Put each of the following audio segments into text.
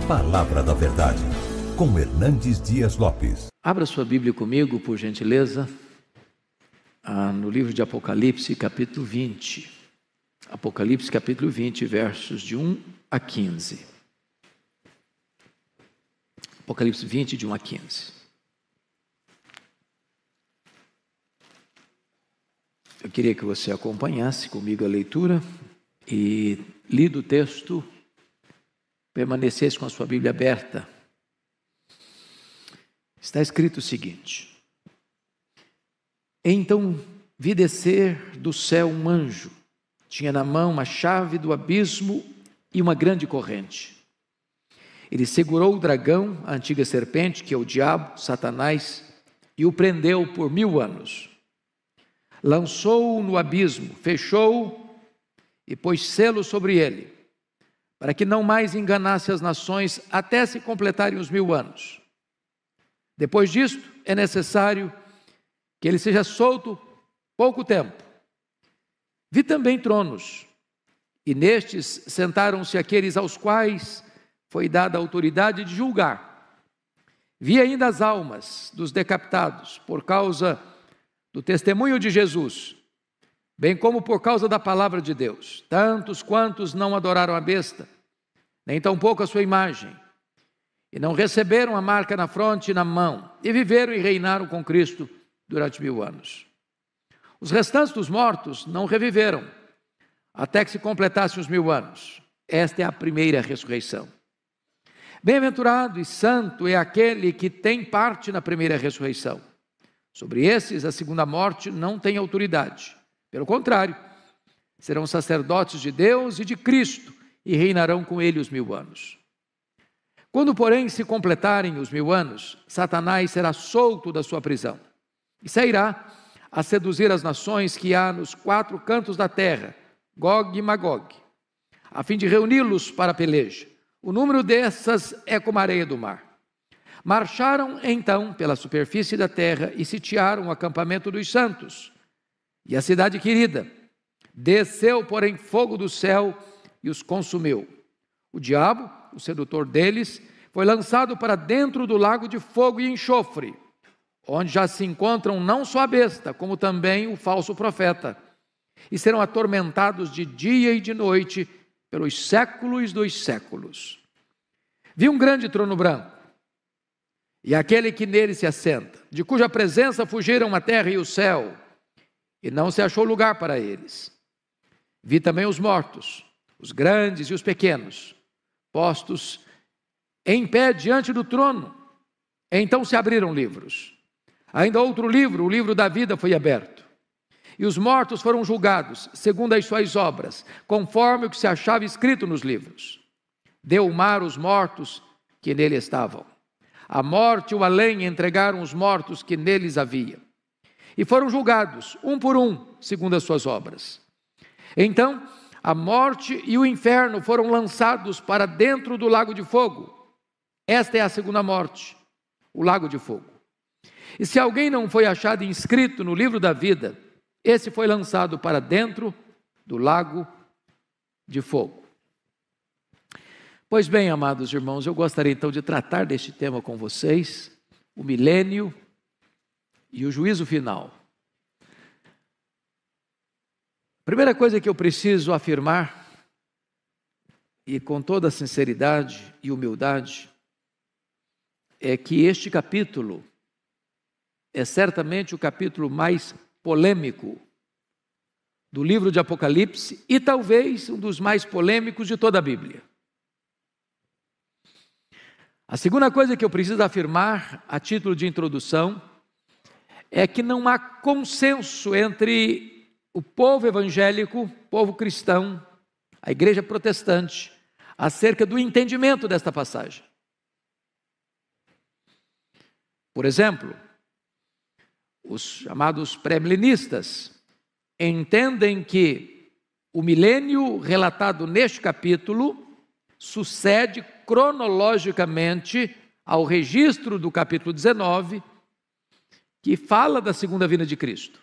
Palavra da Verdade, com Hernandes Dias Lopes. Abra sua Bíblia comigo, por gentileza, no livro de Apocalipse, capítulo 20. Apocalipse, capítulo 20, versos de 1 a 15. Apocalipse 20, de 1 a 15. Eu queria que você acompanhasse comigo a leitura e, lido o texto, permanecesse com a sua Bíblia aberta. Está escrito o seguinte: Então vi descer do céu um anjo, tinha na mão uma chave do abismo e uma grande corrente. Ele segurou o dragão, a antiga serpente, que é o diabo, Satanás, e o prendeu por 1000 anos. Lançou-o no abismo, fechou-o e pôs selo sobre ele, para que não mais enganasse as nações até se completarem os 1000 anos. Depois disto, é necessário que ele seja solto pouco tempo. Vi também tronos, e nestes sentaram-se aqueles aos quais foi dada a autoridade de julgar. Vi ainda as almas dos decapitados por causa do testemunho de Jesus, bem como por causa da palavra de Deus, tantos quantos não adoraram a besta, nem tampouco a sua imagem, e não receberam a marca na fronte e na mão, e viveram e reinaram com Cristo durante 1000 anos. Os restantes dos mortos não reviveram, até que se completassem os 1000 anos. Esta é a primeira ressurreição. Bem-aventurado e santo é aquele que tem parte na primeira ressurreição. Sobre esses, a segunda morte não tem autoridade. Pelo contrário, serão sacerdotes de Deus e de Cristo e reinarão com ele os 1000 anos. Quando, porém, se completarem os 1000 anos, Satanás será solto da sua prisão e sairá a seduzir as nações que há nos 4 cantos da terra, Gog e Magog, a fim de reuni-los para a peleja. O número dessas é como a areia do mar. Marcharam então pela superfície da terra e sitiaram o acampamento dos santos e a cidade querida. Desceu, porém, fogo do céu e os consumiu. O diabo, o sedutor deles, foi lançado para dentro do lago de fogo e enxofre, onde já se encontram não só a besta, como também o falso profeta, e serão atormentados de dia e de noite pelos séculos dos séculos. Vi um grande trono branco, e aquele que nele se assenta, de cuja presença fugiram a terra e o céu, e não se achou lugar para eles. Vi também os mortos, os grandes e os pequenos, postos em pé diante do trono. Então se abriram livros. Ainda outro livro, o livro da vida, foi aberto. E os mortos foram julgados, segundo as suas obras, conforme o que se achava escrito nos livros. Deu o mar os mortos que nele estavam. A morte e o além entregaram os mortos que neles havia. E foram julgados, um por um, segundo as suas obras. Então, a morte e o inferno foram lançados para dentro do lago de fogo. Esta é a segunda morte, o lago de fogo. E se alguém não foi achado inscrito no livro da vida, esse foi lançado para dentro do lago de fogo. Pois bem, amados irmãos, eu gostaria então de tratar deste tema com vocês, o milênio e o juízo final. A primeira coisa que eu preciso afirmar, e com toda sinceridade e humildade, é que este capítulo é certamente o capítulo mais polêmico do livro de Apocalipse e talvez um dos mais polêmicos de toda a Bíblia. A segunda coisa que eu preciso afirmar, a título de introdução, é que não há consenso entre o povo evangélico, povo cristão, a igreja protestante, acerca do entendimento desta passagem. Por exemplo, os chamados pré-milenistas entendem que o milênio relatado neste capítulo sucede cronologicamente ao registro do capítulo 19, que fala da segunda vinda de Cristo.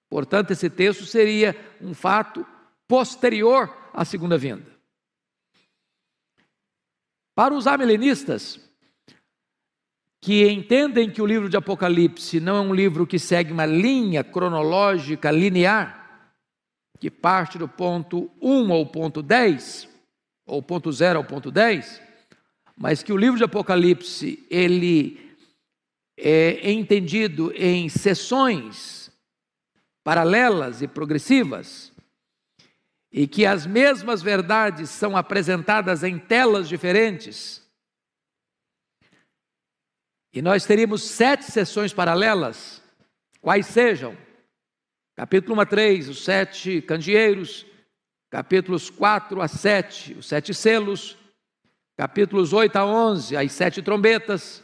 Portanto, esse texto seria um fato posterior à segunda vinda. Para os amilenistas, que entendem que o livro de Apocalipse não é um livro que segue uma linha cronológica linear, que parte do ponto 1 ao ponto 10, ou ponto 0 ao ponto 10, mas que o livro de Apocalipse, ele é entendido em sessões paralelas e progressivas, e que as mesmas verdades são apresentadas em telas diferentes. E nós teríamos 7 sessões paralelas, quais sejam: capítulo 1 a 3, os 7 candeeiros; capítulos 4 a 7, os 7 selos; capítulos 8 a 11, as 7 trombetas;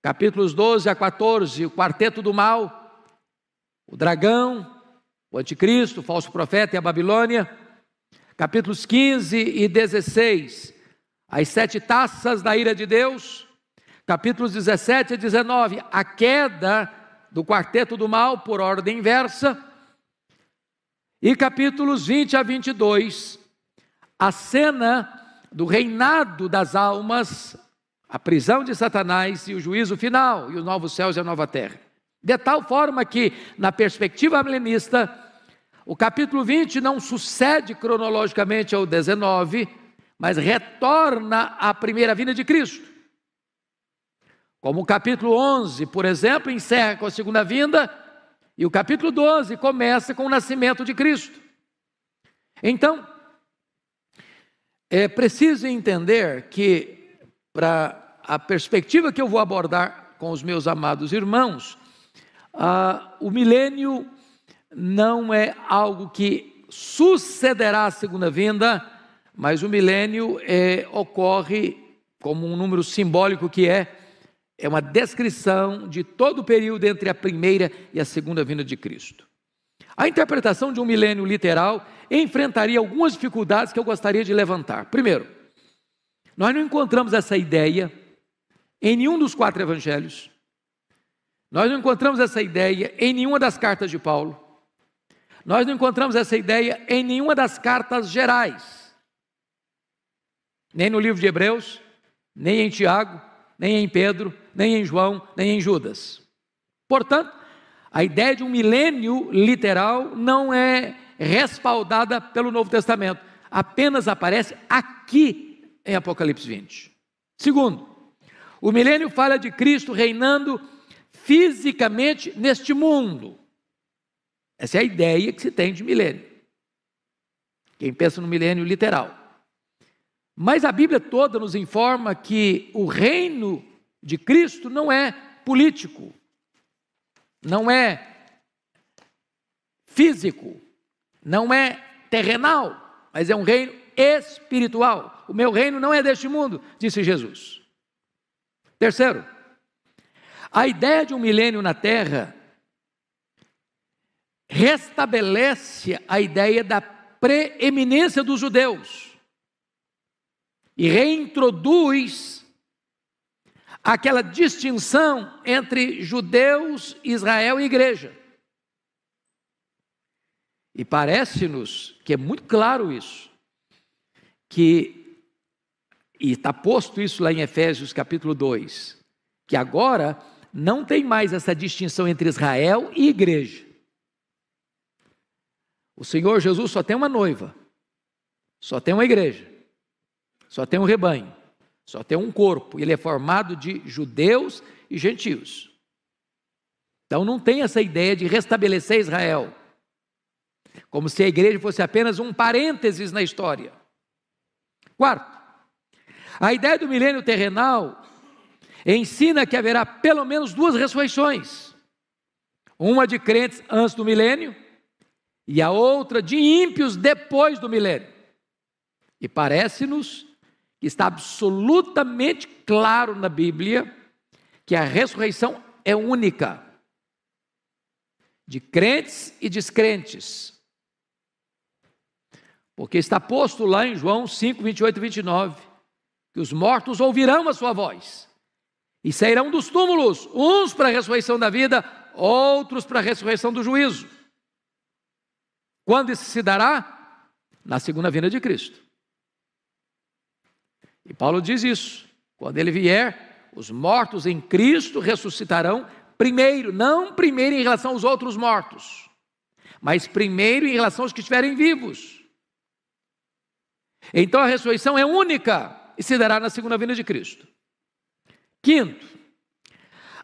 capítulos 12 a 14, o quarteto do mal, o dragão, o anticristo, o falso profeta e a Babilônia; capítulos 15 e 16, as 7 taças da ira de Deus; capítulos 17 a 19, a queda do quarteto do mal por ordem inversa; e capítulos 20 a 22, a cena do reinado das almas, a prisão de Satanás e o juízo final, e os novos céus e a nova terra. De tal forma que, na perspectiva milenista, o capítulo 20 não sucede cronologicamente ao 19, mas retorna à primeira vinda de Cristo. Como o capítulo 11, por exemplo, encerra com a segunda vinda, e o capítulo 12 começa com o nascimento de Cristo. Então, é preciso entender que, para a perspectiva que eu vou abordar com os meus amados irmãos, o milênio não é algo que sucederá à segunda vinda, mas o milênio ocorre como um número simbólico que é uma descrição de todo o período entre a primeira e a segunda vinda de Cristo. A interpretação de um milênio literal enfrentaria algumas dificuldades que eu gostaria de levantar. Primeiro, nós não encontramos essa ideia em nenhum dos 4 evangelhos. Nós não encontramos essa ideia em nenhuma das cartas de Paulo. Nós não encontramos essa ideia em nenhuma das cartas gerais. Nem no livro de Hebreus, nem em Tiago, nem em Pedro, nem em João, nem em Judas. Portanto, a ideia de um milênio literal não é respaldada pelo Novo Testamento. Apenas aparece aqui em Apocalipse 20. Segundo, o milênio fala de Cristo reinando fisicamente neste mundo. Essa é a ideia que se tem de milênio. Quem pensa no milênio literal. Mas a Bíblia toda nos informa que o reino de Cristo não é político, não é físico, não é terrenal, mas é um reino espiritual. O meu reino não é deste mundo, disse Jesus. Terceiro, a ideia de um milênio na terra restabelece a ideia da preeminência dos judeus e reintroduz aquela distinção entre judeus, Israel e igreja. E parece-nos que é muito claro isso, e está posto isso lá em Efésios capítulo 2, que agora não tem mais essa distinção entre Israel e igreja. O Senhor Jesus só tem uma noiva, só tem uma igreja, só tem um rebanho, só tem um corpo. Ele é formado de judeus e gentios. Então não tem essa ideia de restabelecer Israel, como se a igreja fosse apenas um parênteses na história. Quarto, a ideia do milênio terrenal ensina que haverá pelo menos 2 ressurreições. Uma de crentes antes do milênio e a outra de ímpios depois do milênio. E parece-nos que está absolutamente claro na Bíblia que a ressurreição é única, de crentes e descrentes. Porque está posto lá em João 5, 28 e 29, que os mortos ouvirão a sua voz e sairão dos túmulos, uns para a ressurreição da vida, outros para a ressurreição do juízo. Quando isso se dará? Na segunda vinda de Cristo. E Paulo diz isso: quando ele vier, os mortos em Cristo ressuscitarão primeiro, não primeiro em relação aos outros mortos, mas primeiro em relação aos que estiverem vivos. Então a ressurreição é única e se dará na segunda vinda de Cristo. Quinto,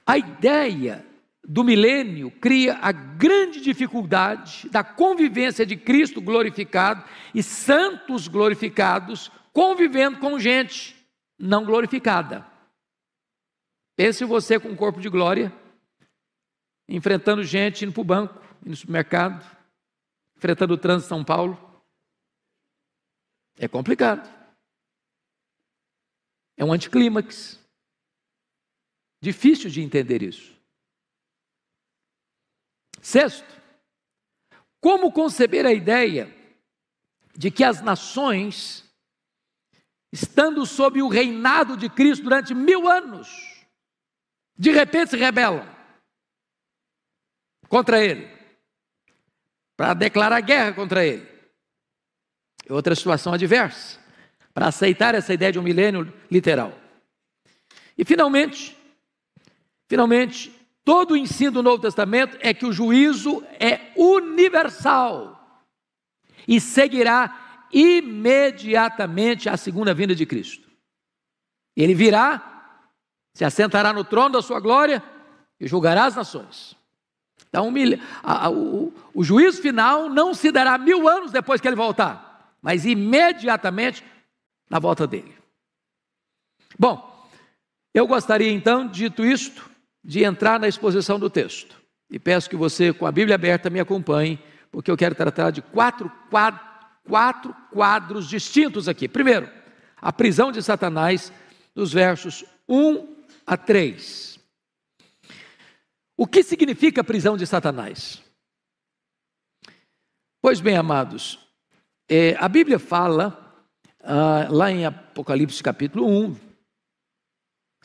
a ideia do milênio cria a grande dificuldade da convivência de Cristo glorificado e santos glorificados convivendo com gente não glorificada. Pense você com um corpo de glória, enfrentando gente, indo para o banco, indo no supermercado, enfrentando o trânsito de São Paulo. É complicado. É um anticlímax. Difícil de entender isso. Sexto, como conceber a ideia de que as nações, estando sob o reinado de Cristo durante 1000 anos, de repente se rebelam contra Ele, para declarar guerra contra Ele? É outra situação adversa, para aceitar essa ideia de um milênio literal. E finalmente, todo o ensino do Novo Testamento é que o juízo é universal e seguirá imediatamente à segunda vinda de Cristo. Ele virá, se assentará no trono da sua glória e julgará as nações. Então o juízo final não se dará 1000 anos depois que ele voltar, mas imediatamente na volta dele. Bom, eu gostaria então, dito isto, de entrar na exposição do texto. E peço que você, com a Bíblia aberta, me acompanhe, porque eu quero tratar de quatro quadros distintos aqui. Primeiro, a prisão de Satanás, dos versos 1 a 3. O que significa a prisão de Satanás? Pois bem, amados, a Bíblia fala, lá em Apocalipse capítulo 1,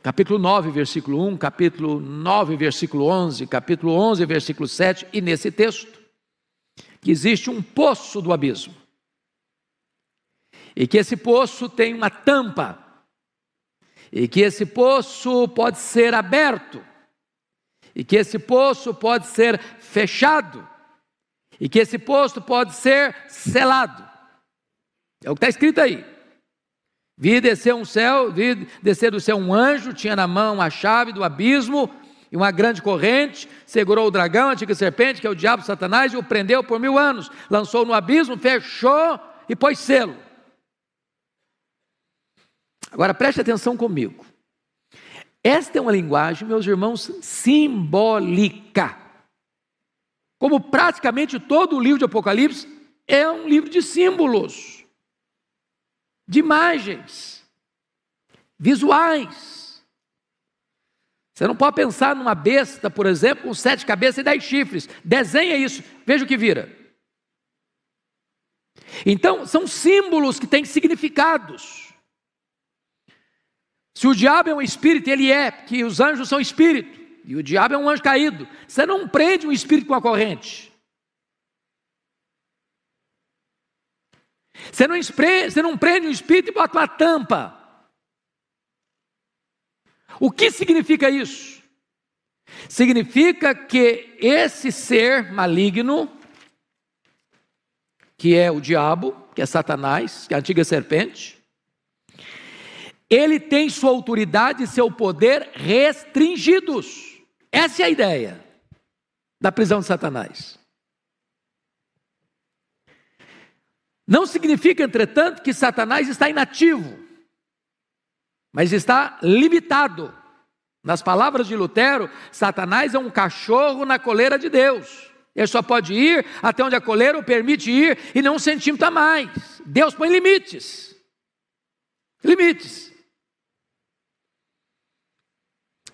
capítulo 9, versículo 1, capítulo 9, versículo 11, capítulo 11, versículo 7, e nesse texto, que existe um poço do abismo, e que esse poço tem uma tampa, e que esse poço pode ser aberto, e que esse poço pode ser fechado, e que esse poço pode ser selado. É o que está escrito aí. Vi descer do céu um anjo, tinha na mão a chave do abismo e uma grande corrente, segurou o dragão, a antiga serpente, que é o diabo, Satanás, e o prendeu por 1000 anos, lançou no abismo, fechou e pôs selo. Agora preste atenção comigo. Esta é uma linguagem, meus irmãos, simbólica. Como praticamente todo o livro de Apocalipse é um livro de símbolos, de imagens, visuais. Você não pode pensar numa besta, por exemplo, com 7 cabeças e 10 chifres. Desenha isso, veja o que vira. Então, são símbolos que têm significados. Se o diabo é um espírito, ele é, porque os anjos são espírito, e o diabo é um anjo caído. Você não prende um espírito com a corrente. Você não prende um espírito e bota uma tampa. O que significa isso? Significa que esse ser maligno, que é o diabo, que é Satanás, que é a antiga serpente, ele tem sua autoridade e seu poder restringidos. Essa é a ideia da prisão de Satanás. Não significa, entretanto, que Satanás está inativo, mas está limitado. Nas palavras de Lutero, Satanás é um cachorro na coleira de Deus. Ele só pode ir até onde a coleira o permite ir e não 1 centímetro a mais. Deus põe limites. Limites.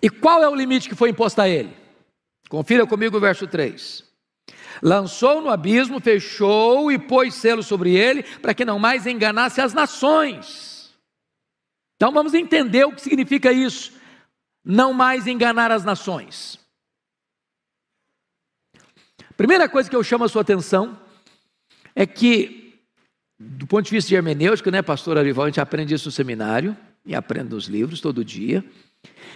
E qual é o limite que foi imposto a ele? Confira comigo o verso 3. Lançou no abismo, fechou e pôs selo sobre ele, para que não mais enganasse as nações. Então vamos entender o que significa isso, não mais enganar as nações. Primeira coisa que eu chamo a sua atenção é que, do ponto de vista de hermenêutica, né, pastor Arival, a gente aprende isso no seminário, e aprendo nos livros todo dia,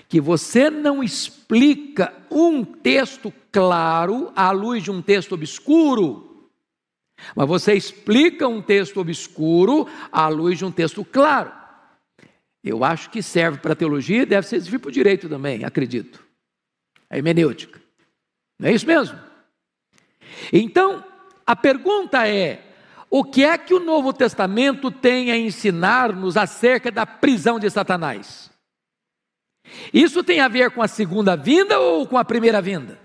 que você não explica um texto claro à luz de um texto obscuro, mas você explica um texto obscuro à luz de um texto claro. Eu acho que serve para a teologia e deve servir para o direito também, acredito. A hermenêutica. Não é isso mesmo? Então, a pergunta é: o que é que o Novo Testamento tem a ensinar-nos acerca da prisão de Satanás? Isso tem a ver com a segunda vinda ou com a primeira vinda?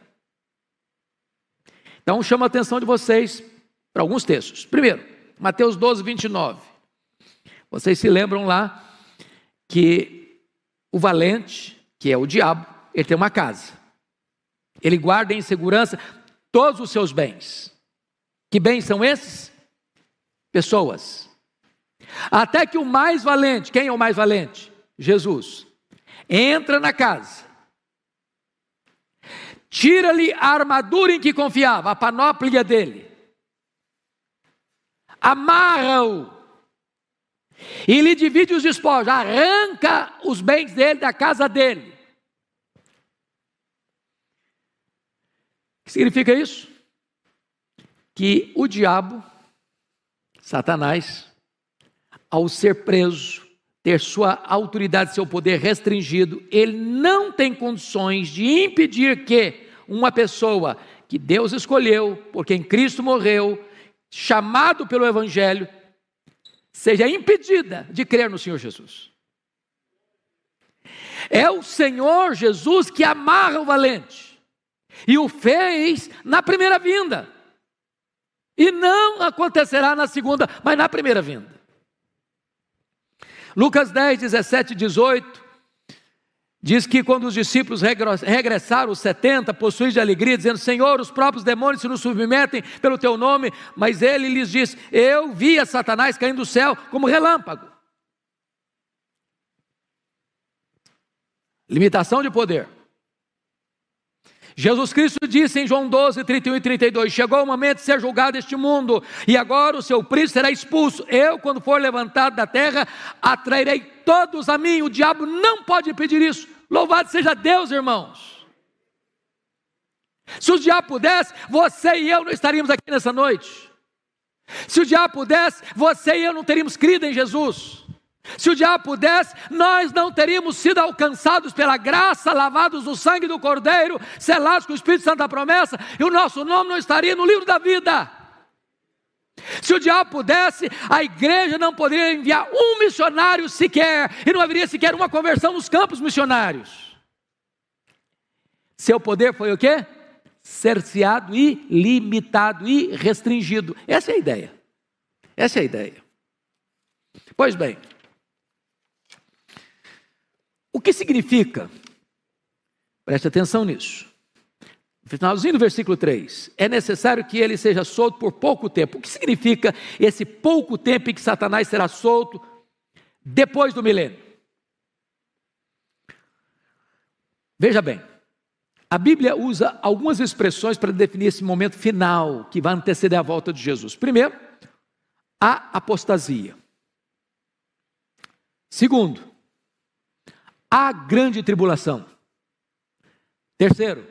Então, chamo a atenção de vocês para alguns textos. Primeiro, Mateus 12, 29. Vocês se lembram lá que o valente, que é o diabo, ele tem uma casa. Ele guarda em segurança todos os seus bens. Que bens são esses? Pessoas. Até que o mais valente, quem é o mais valente? Jesus. Entra na casa. Tira-lhe a armadura em que confiava, a panóplia dele. Amarra-o. E lhe divide os despojos, arranca os bens dele da casa dele. O que significa isso? Que o diabo, Satanás, ao ser preso, ter sua autoridade, seu poder restringido, ele não tem condições de impedir que uma pessoa que Deus escolheu, por quem Cristo morreu, chamado pelo Evangelho, seja impedida de crer no Senhor Jesus. É o Senhor Jesus que amarra o valente, e o fez na primeira vinda, e não acontecerá na segunda, mas na primeira vinda. Lucas 10, 17 e 18, diz que quando os discípulos regressaram, os 70, possuídos de alegria, dizendo: Senhor, os próprios demônios se nos submetem pelo teu nome, mas ele lhes disse: eu via Satanás caindo do céu como relâmpago. Limitação de poder. Jesus Cristo disse em João 12, 31 e 32, chegou o momento de ser julgado este mundo, e agora o seu príncipe será expulso. Eu, quando for levantado da terra, atrairei todos a mim. O diabo não pode impedir isso. Louvado seja Deus, irmãos. Se o diabo pudesse, você e eu não estaríamos aqui nessa noite. Se o diabo pudesse, você e eu não teríamos crido em Jesus. Se o diabo pudesse, nós não teríamos sido alcançados pela graça, lavados no sangue do Cordeiro, selados com o Espírito Santo da promessa, e o nosso nome não estaria no livro da vida. Se o diabo pudesse, a igreja não poderia enviar um missionário sequer, e não haveria sequer uma conversão nos campos missionários. Seu poder foi o quê? Cerceado e limitado e restringido. Essa é a ideia. Essa é a ideia. Pois bem, o que significa? Preste atenção nisso. No finalzinho do versículo 3, é necessário que ele seja solto por pouco tempo. O que significa esse pouco tempo em que Satanás será solto depois do milênio? Veja bem, a Bíblia usa algumas expressões para definir esse momento final que vai anteceder a volta de Jesus. Primeiro, a apostasia. Segundo, a grande tribulação. Terceiro,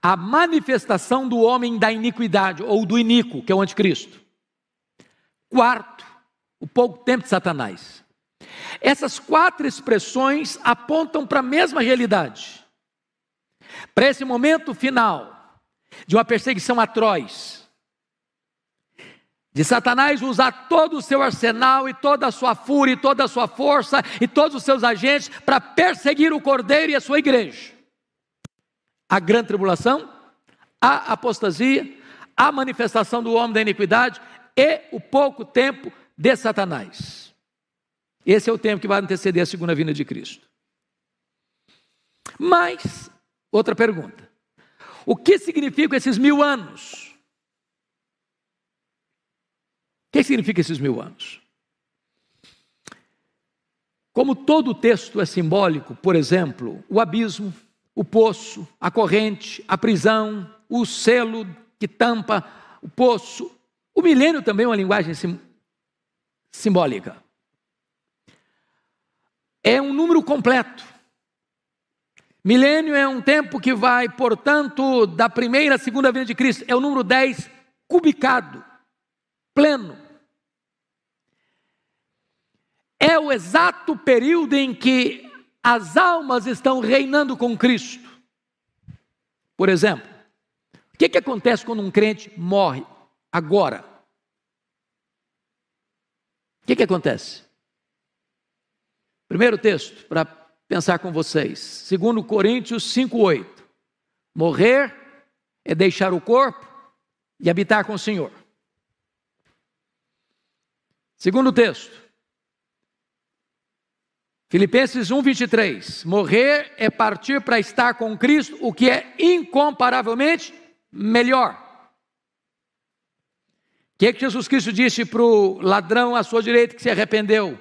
a manifestação do homem da iniquidade, ou do iníquo, que é o anticristo. Quarto, o pouco tempo de Satanás. Essas quatro expressões apontam para a mesma realidade. Para esse momento final, de uma perseguição atroz, de Satanás usar todo o seu arsenal e toda a sua fúria e toda a sua força e todos os seus agentes para perseguir o Cordeiro e a sua igreja. A grande tribulação, a apostasia, a manifestação do homem da iniquidade e o pouco tempo de Satanás. Esse é o tempo que vai anteceder a segunda vinda de Cristo. Mas, outra pergunta: o que significam esses 1000 anos? O que significa esses 1000 anos? Como todo o texto é simbólico, por exemplo, o abismo, o poço, a corrente, a prisão, o selo que tampa o poço, o milênio também é uma linguagem simbólica. é um número completo. Milênio é um tempo que vai, portanto, da primeira à segunda vinda de Cristo. É o número 10 cubicado, pleno. É o exato período em que as almas estão reinando com Cristo. Por exemplo, o que acontece quando um crente morre agora? O que acontece? Primeiro texto, para pensar com vocês, 2 Coríntios 5:8. Morrer é deixar o corpo e habitar com o Senhor. Segundo texto, Filipenses 1:23. Morrer é partir para estar com Cristo, o que é incomparavelmente melhor. O que Jesus Cristo disse para o ladrão à sua direita que se arrependeu,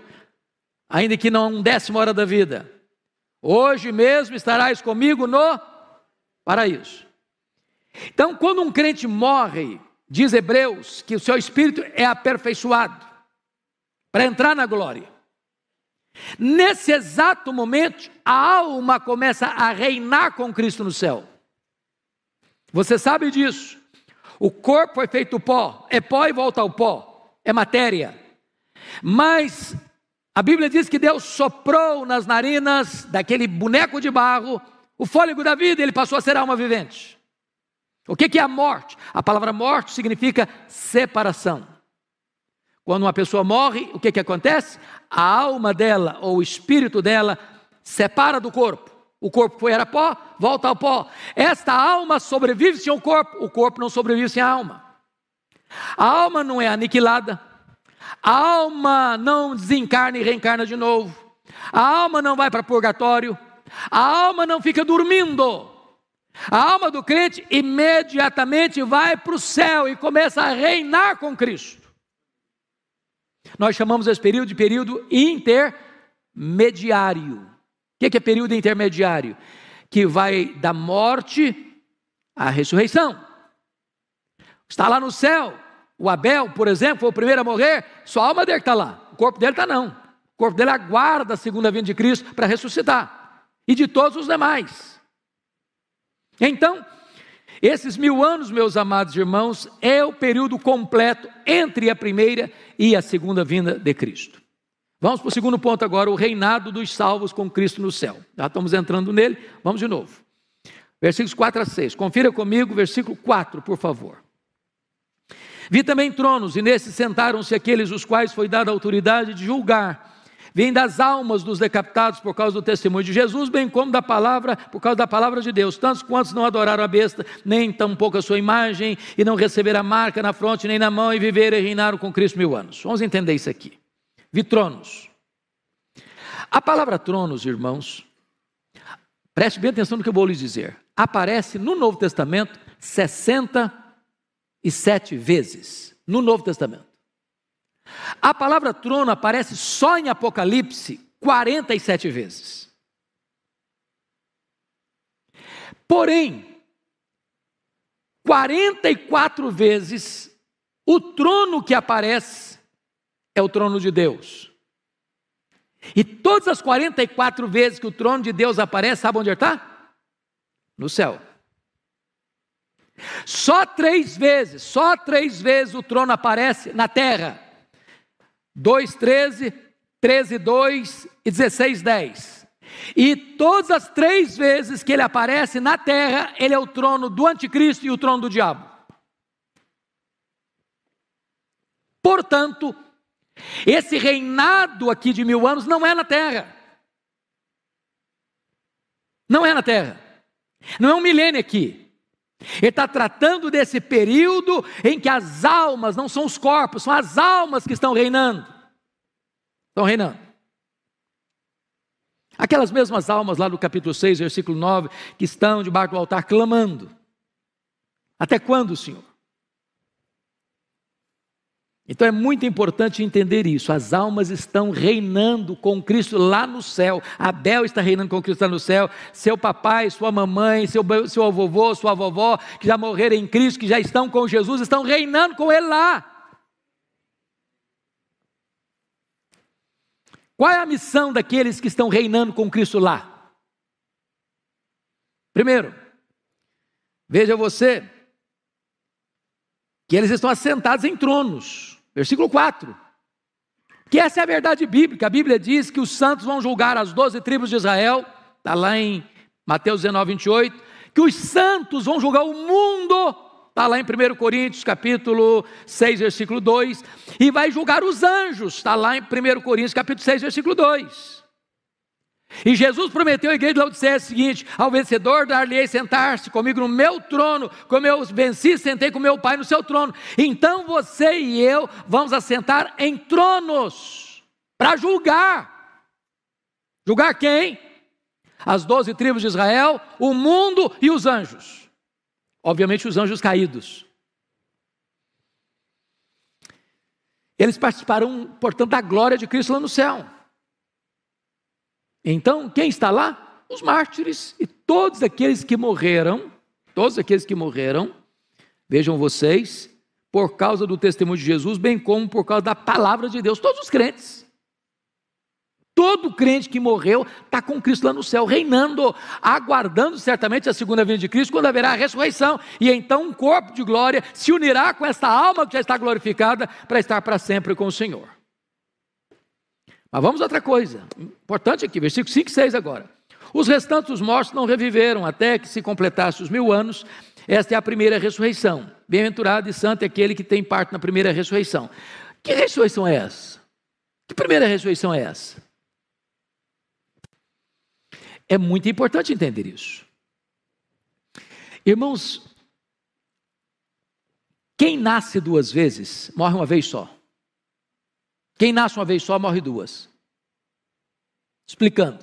ainda que não 10ª hora da vida? Hoje mesmo estarás comigo no paraíso. Então, quando um crente morre, diz Hebreus que o seu espírito é aperfeiçoado para entrar na glória. Nesse exato momento, a alma começa a reinar com Cristo no céu. Você sabe disso. O corpo foi feito pó, é pó e volta ao pó, é matéria. Mas a Bíblia diz que Deus soprou nas narinas daquele boneco de barro o fôlego da vida e ele passou a ser alma vivente. O que é a morte? A palavra morte significa separação. Quando uma pessoa morre, o que acontece? A alma dela ou o espírito dela separa do corpo. O corpo era pó, volta ao pó. Esta alma sobrevive sem o corpo não sobrevive sem a alma. A alma não é aniquilada, a alma não desencarna e reencarna de novo, a alma não vai para purgatório, a alma não fica dormindo. A alma do crente imediatamente vai para o céu e começa a reinar com Cristo. Nós chamamos esse período de período intermediário. O que é período intermediário? Que vai da morte à ressurreição. Está lá no céu. O Abel, por exemplo, foi o primeiro a morrer. Sua alma dele está lá. O corpo dele está não. O corpo dele aguarda a segunda vinda de Cristo para ressuscitar. E de todos os demais. Então, esses 1000 anos, meus amados irmãos, é o período completo entre a primeira e a segunda vinda de Cristo. Vamos para o segundo ponto agora, o reinado dos salvos com Cristo no céu. Já estamos entrando nele, vamos de novo. Versículos 4-6, confira comigo, versículo 4, por favor. Vi também tronos, e nesses sentaram-se aqueles os quais foi dada a autoridade de julgar. Vêm das almas dos decapitados por causa do testemunho de Jesus, bem como da palavra, por causa da palavra de Deus. Tantos quantos não adoraram a besta, nem tampouco a sua imagem, e não receberam a marca na fronte nem na mão, e viveram e reinaram com Cristo 1000 anos. Vamos entender isso aqui. Vi tronos. A palavra tronos, irmãos, preste bem atenção no que eu vou lhes dizer. Aparece no Novo Testamento 67 vezes. No Novo Testamento. A palavra trono aparece só em Apocalipse 47 vezes. Porém, 44 vezes o trono que aparece é o trono de Deus. E todas as 44 vezes que o trono de Deus aparece, sabe onde ele está? No céu. Só 3 vezes o trono aparece na terra. 2:13, 13:2 e 16:10. E todas as 3 vezes que ele aparece na terra, ele é o trono do anticristo e o trono do diabo. Portanto, esse reinado aqui de 1000 anos não é na terra. Não é na terra. Não é um milênio aqui. Ele está tratando desse período em que as almas, não são os corpos, são as almas que estão reinando. Estão reinando. Aquelas mesmas almas lá do capítulo 6, versículo 9, que estão debaixo do altar clamando. Até quando, Senhor? Então é muito importante entender isso. As almas estão reinando com Cristo lá no céu. Abel está reinando com Cristo lá no céu. Seu papai, sua mamãe, seu vovô, sua vovó, que já morreram em Cristo, que já estão com Jesus, estão reinando com Ele lá. Qual é a missão daqueles que estão reinando com Cristo lá? Primeiro, veja você, que eles estão assentados em tronos. Versículo 4. Que essa é a verdade bíblica. A Bíblia diz que os santos vão julgar as 12 tribos de Israel. Está lá em Mateus 19, 28. Que os santos vão julgar o mundo. Está lá em 1 Coríntios, capítulo 6, versículo 2. E vai julgar os anjos. Está lá em 1 Coríntios, capítulo 6, versículo 2. E Jesus prometeu à igreja de Laodiceia o seguinte: ao vencedor dar-lhe-ei sentar-se comigo no meu trono, como eu venci, sentei com meu Pai no seu trono. Então você e eu vamos assentar em tronos, para julgar. Julgar quem? As 12 tribos de Israel, o mundo e os anjos. Obviamente os anjos caídos. Eles participarão, portanto, da glória de Cristo lá no céu. Então, quem está lá? Os mártires e todos aqueles que morreram, vejam vocês, por causa do testemunho de Jesus, bem como por causa da palavra de Deus, todos os crentes. Todo crente que morreu está com Cristo lá no céu, reinando, aguardando certamente a segunda vinda de Cristo, quando haverá a ressurreição, e então um corpo de glória se unirá com esta alma que já está glorificada, para estar para sempre com o Senhor. Mas vamos a outra coisa, importante aqui, versículos 5 e 6 agora. Os restantes dos mortos não reviveram, até que se completasse os 1000 anos, esta é a primeira ressurreição. Bem-aventurado e santo é aquele que tem parte na primeira ressurreição. Que ressurreição é essa? Que primeira ressurreição é essa? É muito importante entender isso. Irmãos, quem nasce 2 vezes, morre uma vez só. Quem nasce uma vez só, morre 2. Explicando.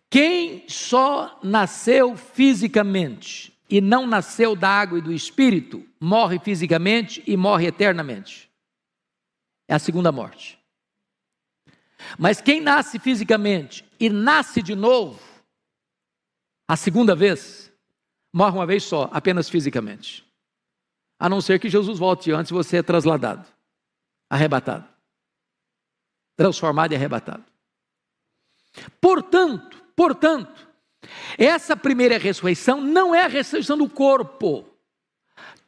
Quem só nasceu fisicamente e não nasceu da água e do Espírito, morre fisicamente e morre eternamente. É a segunda morte. Mas quem nasce fisicamente e nasce de novo, a segunda vez, morre uma vez só, apenas fisicamente. A não ser que Jesus volte antes e você é trasladado. Arrebatado, transformado e arrebatado. Portanto, essa primeira ressurreição não é a ressurreição do corpo.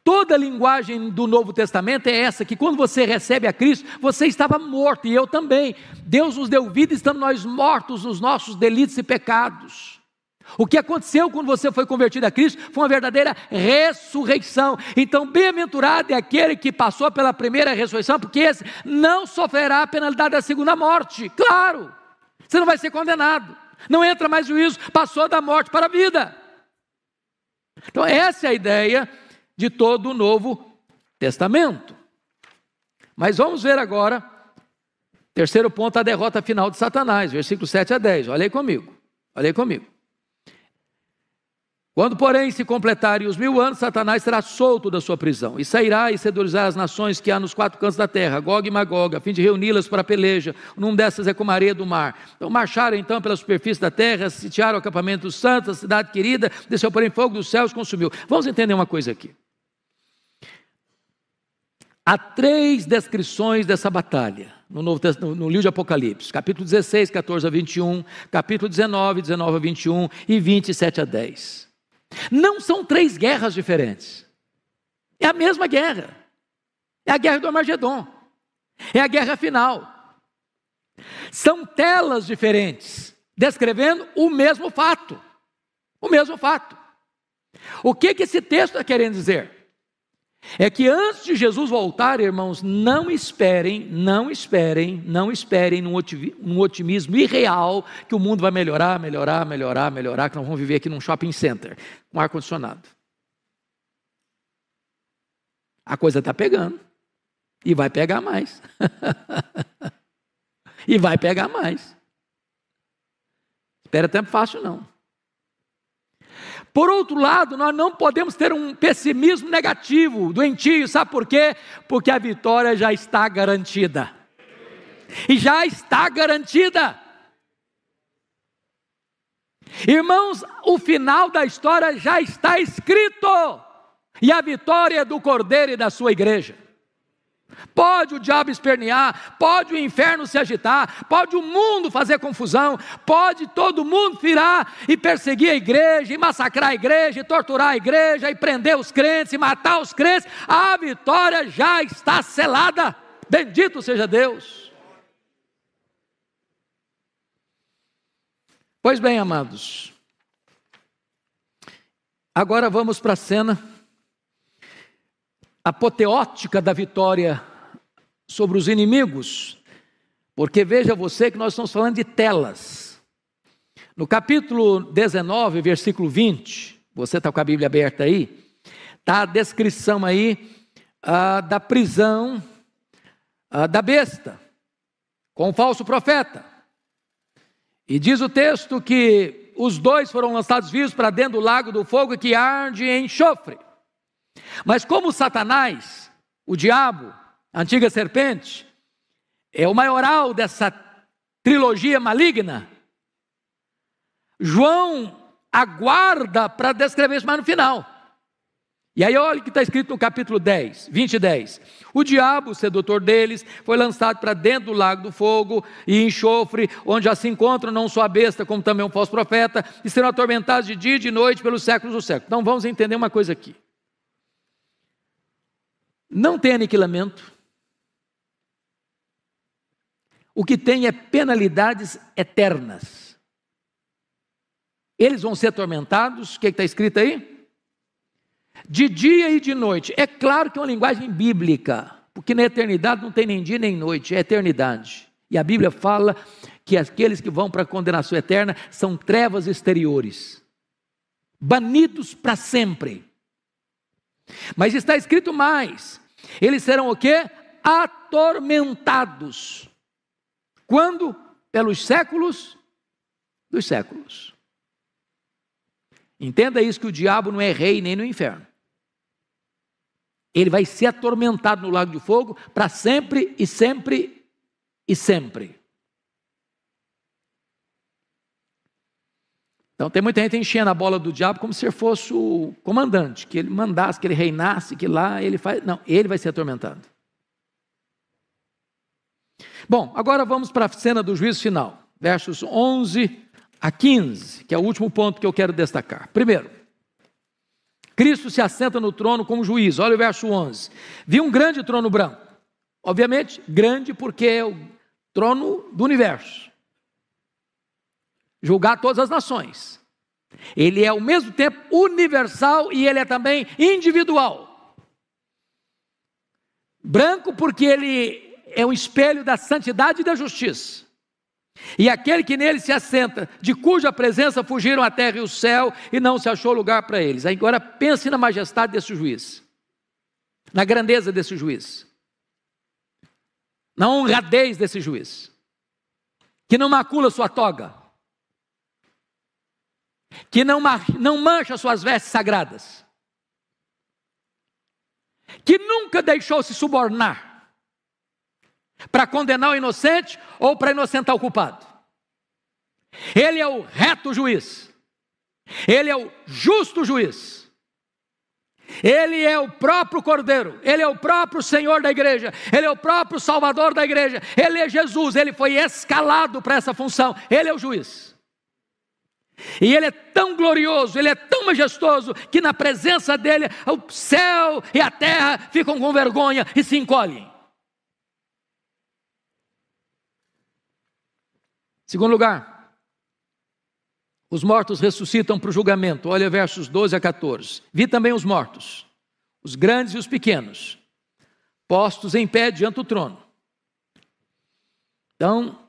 Toda a linguagem do Novo Testamento é essa, que quando você recebe a Cristo, você estava morto, e eu também. Deus nos deu vida, estamos nós mortos nos nossos delitos e pecados. O que aconteceu quando você foi convertido a Cristo foi uma verdadeira ressurreição. Então, bem-aventurado é aquele que passou pela primeira ressurreição, porque esse não sofrerá a penalidade da segunda morte. Claro, você não vai ser condenado, não entra mais juízo, passou da morte para a vida. Então, essa é a ideia de todo o Novo Testamento. Mas vamos ver agora, terceiro ponto, a derrota final de Satanás, versículos 7 a 10. Olha aí comigo. Quando, porém, se completarem os 1000 anos, Satanás será solto da sua prisão, e sairá e seduzirá as nações que há nos 4 cantos da terra, Gog e Magog, a fim de reuni-las para a peleja. Num dessas é como a areia do mar. Então marcharam então pela superfície da terra, sitiaram o acampamento dos santos, a cidade querida, desceu porém fogo dos céus e consumiu. Vamos entender uma coisa aqui. Há 3 descrições dessa batalha no livro de Apocalipse, capítulo 16, 14 a 21, capítulo 19, 19 a 21 e 27 a 10. Não são 3 guerras diferentes, é a mesma guerra, é a guerra do Armagedon, é a guerra final. São telas diferentes, descrevendo o mesmo fato. O que esse texto está querendo dizer? É que antes de Jesus voltar, irmãos, não esperem num otimismo irreal que o mundo vai melhorar, que nós vamos viver aqui num shopping center, com ar-condicionado. A coisa está pegando, e vai pegar mais. Espera tempo fácil não. Por outro lado, nós não podemos ter um pessimismo negativo, doentio, sabe por quê? Porque a vitória já está garantida. Irmãos, o final da história já está escrito, e a vitória é do Cordeiro e da sua igreja. Pode o diabo espernear, pode o inferno se agitar, pode o mundo fazer confusão, pode todo mundo virar e perseguir a igreja, e massacrar a igreja, e torturar a igreja, e prender os crentes, e matar os crentes. A vitória já está selada. Bendito seja Deus. Pois bem, amados, agora vamos para a cena apoteótica da vitória sobre os inimigos, porque veja você que nós estamos falando de telas. No capítulo 19, versículo 20, você está com a Bíblia aberta aí, está a descrição aí da prisão da besta, com o falso profeta. E diz o texto que os dois foram lançados vivos para dentro do lago do fogo que arde em enxofre. Mas como Satanás, o diabo, a antiga serpente, é o maioral dessa trilogia maligna, João aguarda para descrever isso mais no final. E aí olha o que está escrito no capítulo 10, 20 e 10. O diabo, o sedutor deles, foi lançado para dentro do lago do fogo e enxofre, onde já se encontram não só a besta, como também um falso profeta, e serão atormentados de dia e de noite pelos séculos dos séculos. Então vamos entender uma coisa aqui. Não tem aniquilamento. O que tem é penalidades eternas. Eles vão ser atormentados, o que está escrito aí? De dia e de noite. É claro que é uma linguagem bíblica, porque na eternidade não tem nem dia nem noite, é eternidade. E a Bíblia fala que aqueles que vão para a condenação eterna são trevas exteriores, banidos para sempre. Mas está escrito mais, eles serão o quê? Atormentados. Quando? Pelos séculos dos séculos. Entenda isso, que o diabo não é rei nem no inferno. Ele vai ser atormentado no lago de fogo para sempre e sempre e sempre. Então tem muita gente enchendo a bola do diabo como se ele fosse o comandante, que ele mandasse, que ele reinasse, que lá ele faz... Não, ele vai ser atormentado. Bom, agora vamos para a cena do juízo final, versos 11 a 15, que é o último ponto que eu quero destacar. Primeiro, Cristo se assenta no trono como juiz. Olha o verso 11. Vi um grande trono branco. Obviamente, grande porque é o trono do universo. Julgar todas as nações. Ele é ao mesmo tempo universal e ele é também individual. Branco porque ele é um espelho da santidade e da justiça. E aquele que nele se assenta, de cuja presença fugiram a terra e o céu, e não se achou lugar para eles. Agora pense na majestade desse juiz, na grandeza desse juiz, na honradez desse juiz, que não macula sua toga, que não mancha suas vestes sagradas, que nunca deixou se subornar para condenar o inocente ou para inocentar o culpado. Ele é o reto juiz, ele é o justo juiz, ele é o próprio Cordeiro, ele é o próprio Senhor da igreja, ele é o próprio Salvador da igreja, ele é Jesus, ele foi escalado para essa função, ele é o juiz. E ele é tão glorioso, ele é tão majestoso, que na presença dele o céu e a terra ficam com vergonha e se encolhem. Segundo lugar, os mortos ressuscitam para o julgamento. Olha versos 12 a 14. Vi também os mortos, os grandes e os pequenos, postos em pé diante do trono. Então,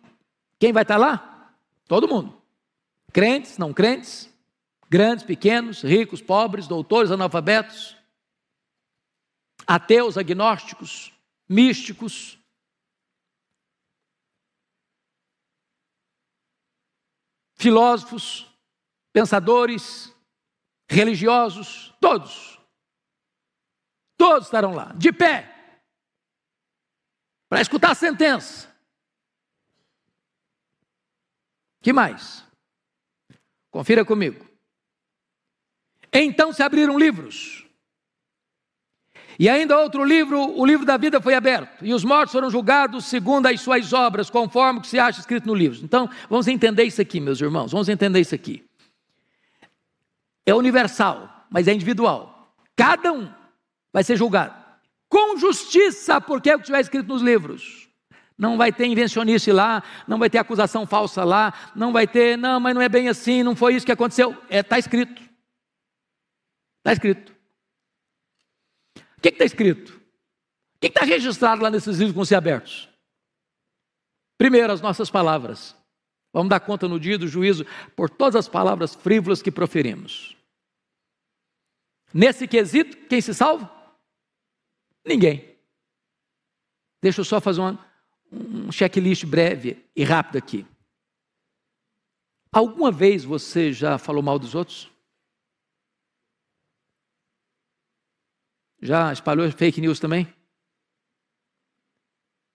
quem vai estar lá? Todo mundo. Crentes, não crentes, grandes, pequenos, ricos, pobres, doutores, analfabetos, ateus, agnósticos, místicos, filósofos, pensadores, religiosos, todos estarão lá, de pé, para escutar a sentença. Que mais? Confira comigo. Então se abriram livros, E ainda outro livro, o livro da vida foi aberto, e os mortos foram julgados segundo as suas obras, conforme o que se acha escrito no livro. Então, vamos entender isso aqui, meus irmãos, vamos entender isso aqui. É universal, mas é individual. Cada um vai ser julgado com justiça, porque é o que estiver escrito nos livros. Não vai ter invencionice lá, não vai ter acusação falsa lá, não vai ter, não, mas não é bem assim, não foi isso que aconteceu. Está escrito. Está escrito. O que está escrito? O que está registrado lá nesses livros que vão ser abertos? Primeiro, as nossas palavras. Vamos dar conta no dia do juízo por todas as palavras frívolas que proferimos. Nesse quesito, quem se salva? Ninguém. Deixa eu só fazer um checklist breve e rápido aqui. Alguma vez você já falou mal dos outros? Já espalhou fake news também?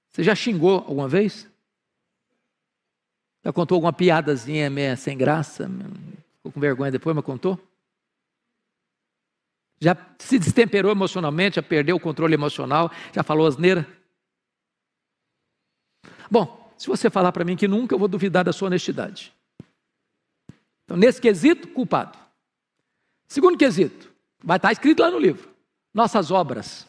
Você já xingou alguma vez? Já contou alguma piadazinha meio sem graça? Ficou com vergonha depois, mas contou? Já se destemperou emocionalmente, já perdeu o controle emocional, já falou asneira? Bom, se você falar para mim que nunca, eu vou duvidar da sua honestidade. Então, nesse quesito, culpado. Segundo quesito, vai estar escrito lá no livro. Nossas obras.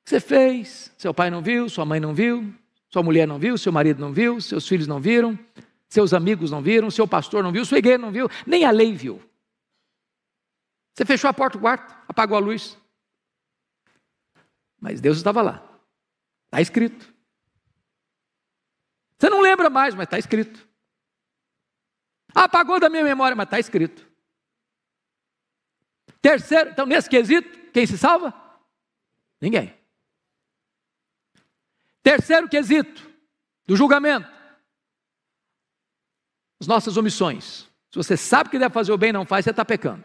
Você fez, seu pai não viu, sua mãe não viu, sua mulher não viu, seu marido não viu, seus filhos não viram, seus amigos não viram, seu pastor não viu, sua igreja não viu, nem a lei viu. Você fechou a porta do quarto, apagou a luz. Mas Deus estava lá. Está escrito. Você não lembra mais, mas está escrito. Apagou da minha memória, mas está escrito. Terceiro, então nesse quesito, quem se salva? Ninguém. Terceiro quesito do julgamento. As nossas omissões. Se você sabe que deve fazer o bem e não faz, você está pecando.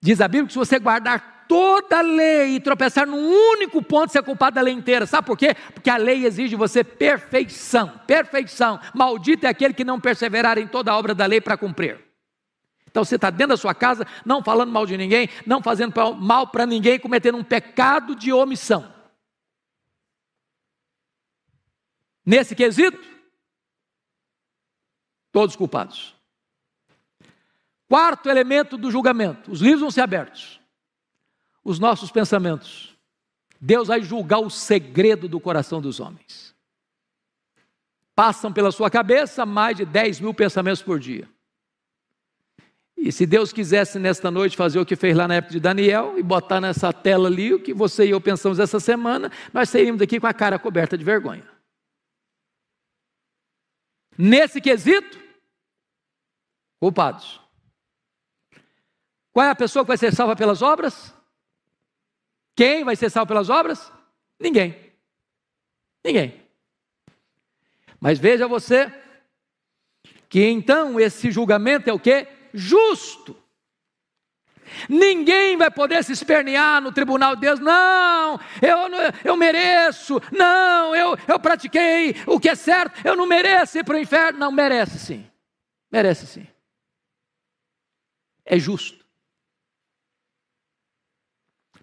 Diz a Bíblia que se você guardar toda a lei e tropeçar num único ponto, você é culpado da lei inteira. Sabe por quê? Porque a lei exige de você perfeição. Perfeição. Maldito é aquele que não perseverar em toda a obra da lei para cumprir. Então você está dentro da sua casa, não falando mal de ninguém, não fazendo mal para ninguém, cometendo um pecado de omissão. Nesse quesito, todos culpados. Quarto elemento do julgamento, os livros vão ser abertos. Os nossos pensamentos. Deus vai julgar o segredo do coração dos homens. Passam pela sua cabeça mais de 10 mil pensamentos por dia. E se Deus quisesse nesta noite fazer o que fez lá na época de Daniel e botar nessa tela ali o que você e eu pensamos essa semana, nós saímos daqui com a cara coberta de vergonha. Nesse quesito, culpados. Qual é a pessoa que vai ser salva pelas obras? Quem vai ser salvo pelas obras? Ninguém. Ninguém. Mas veja você que então esse julgamento é o quê? Justo. Ninguém vai poder se espernear no tribunal de Deus. Não, eu mereço. Não, eu pratiquei o que é certo. Eu não mereço ir para o inferno. Não, merece sim. Merece sim. É justo.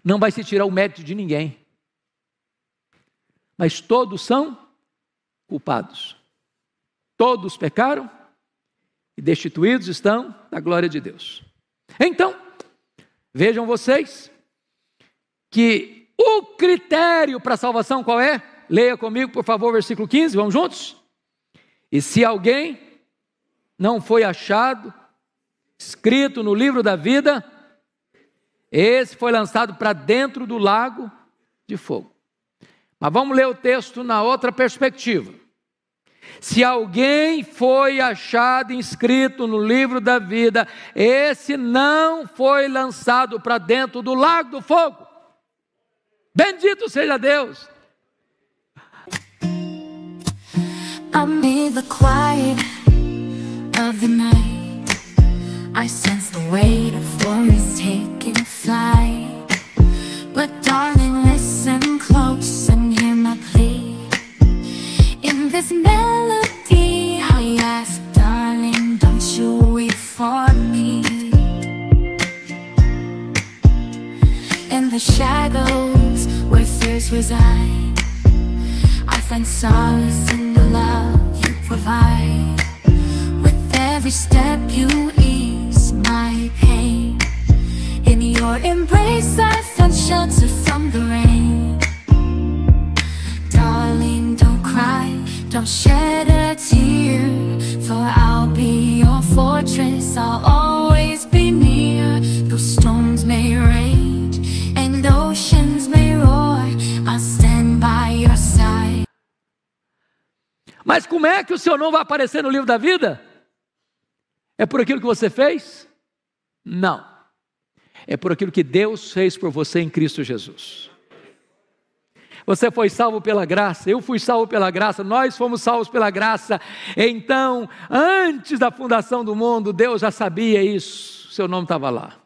Não vai se tirar o mérito de ninguém. Mas todos são culpados. Todos pecaram e destituídos estão da glória de Deus. Então, vejam vocês que o critério para a salvação qual é? Leia comigo, por favor, versículo 15, vamos juntos? E se alguém não foi achado, escrito no livro da vida, esse foi lançado para dentro do lago de fogo. Mas vamos ler o texto na outra perspectiva. Se alguém foi achado inscrito no livro da vida, esse não foi lançado para dentro do lago do fogo. Bendito seja Deus. Amid the quiet of the night, I sense the weight of worries taking flight. But darling, listen close and hear my plea. In this melody I ask, darling, don't you weep for me. shadows where fears reside. I find solace in the love you provide. With every step you ease my pain. In your embrace I found shelter from the rain. Darling, don't cry, don't shed a tear, for I'll be your fortress, I'll always be near. Though storms may rage and oceans may roar, I'll stand by your side. Mas como é que o seu nome vai aparecer no livro da vida? É por aquilo que você fez? Não. É por aquilo que Deus fez por você em Cristo Jesus. Você foi salvo pela graça, eu fui salvo pela graça, nós fomos salvos pela graça. Então, antes da fundação do mundo, Deus já sabia isso, seu nome estava lá.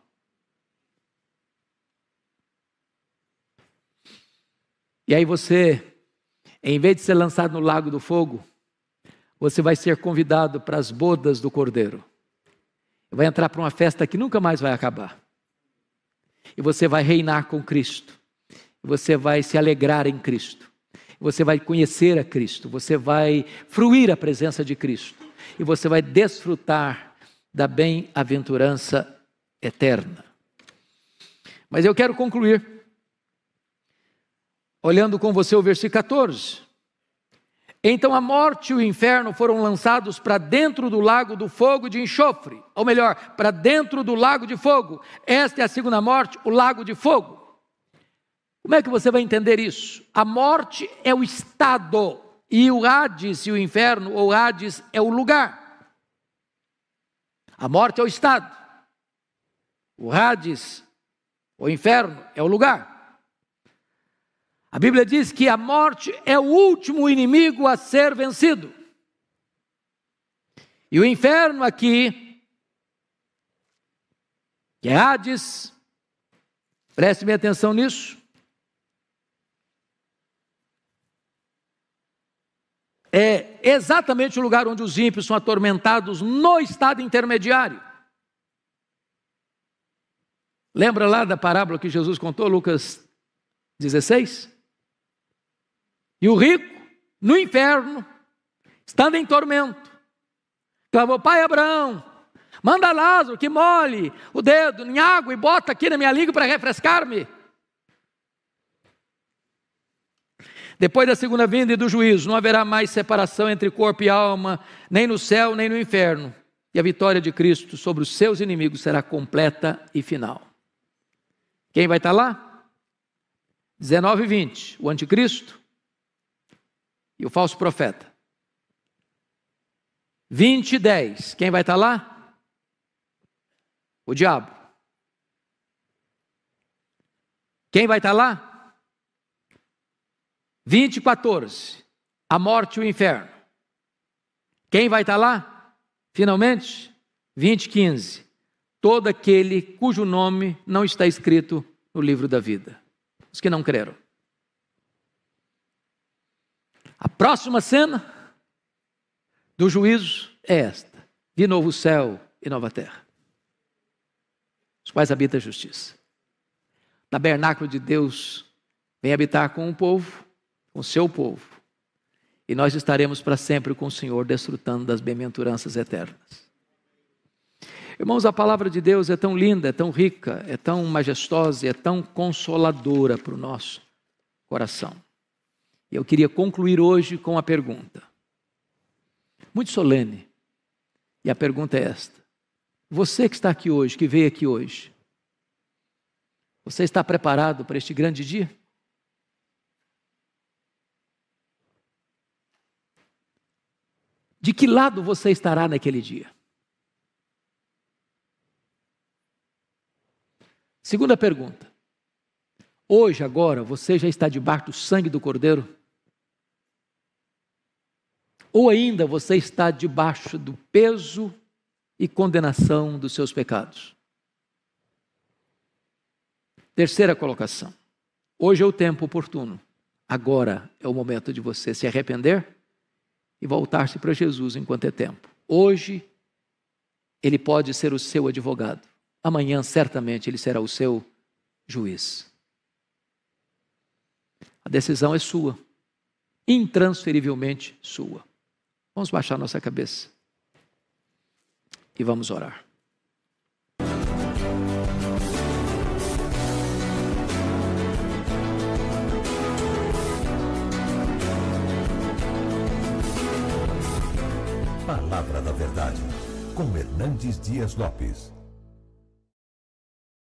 E aí você, em vez de ser lançado no lago do fogo, você vai ser convidado para as bodas do Cordeiro. Vai entrar para uma festa que nunca mais vai acabar. E você vai reinar com Cristo. Você vai se alegrar em Cristo. Você vai conhecer a Cristo. Você vai fruir a presença de Cristo. E você vai desfrutar da bem-aventurança eterna. Mas eu quero concluir olhando com você o versículo 14. Então a morte e o inferno foram lançados para dentro do lago do fogo de enxofre. Ou melhor, para dentro do lago de fogo. Esta é a segunda morte, o lago de fogo. Como é que você vai entender isso? A morte é o estado, e o Hades e o inferno, ou Hades, é o lugar. A morte é o estado, o Hades, o inferno, é o lugar. A Bíblia diz que a morte é o último inimigo a ser vencido. E o inferno aqui, que é Hades, preste bem atenção nisso, é exatamente o lugar onde os ímpios são atormentados no estado intermediário. Lembra lá da parábola que Jesus contou, Lucas 16? E o rico, no inferno, estando em tormento, clamou: Pai Abraão, manda Lázaro que molhe o dedo em água e bota aqui na minha língua para refrescar-me. Depois da segunda vinda e do juízo, não haverá mais separação entre corpo e alma, nem no céu, nem no inferno. E a vitória de Cristo sobre os seus inimigos será completa e final. Quem vai estar lá? 19 e 20, o anticristo e o falso profeta. 20 e 10, quem vai estar lá? O diabo. Quem vai estar lá? 20 e 14, a morte e o inferno. Quem vai estar lá? Finalmente, 20 e 15, todo aquele cujo nome não está escrito no livro da vida. Os que não creram. A próxima cena do juízo é esta: de novo céu e nova terra, os quais habita a justiça. O tabernáculo de Deus vem habitar com o povo, com o seu povo, e nós estaremos para sempre com o Senhor, desfrutando das bem-aventuranças eternas. Irmãos, a palavra de Deus é tão linda, é tão rica, é tão majestosa, é tão consoladora para o nosso coração. E eu queria concluir hoje com uma pergunta, muito solene, e a pergunta é esta: você que está aqui hoje, que veio aqui hoje, você está preparado para este grande dia? De que lado você estará naquele dia? Segunda pergunta: hoje, agora, você já está debaixo do sangue do Cordeiro? Ou ainda você está debaixo do peso e condenação dos seus pecados? Terceira colocação: hoje é o tempo oportuno. Agora é o momento de você se arrepender e voltar-se para Jesus enquanto é tempo. Hoje, Ele pode ser o seu advogado. Amanhã, certamente, Ele será o seu juiz. A decisão é sua, intransferivelmente sua. Vamos baixar nossa cabeça e vamos orar. Palavra da Verdade, com Hernandes Dias Lopes.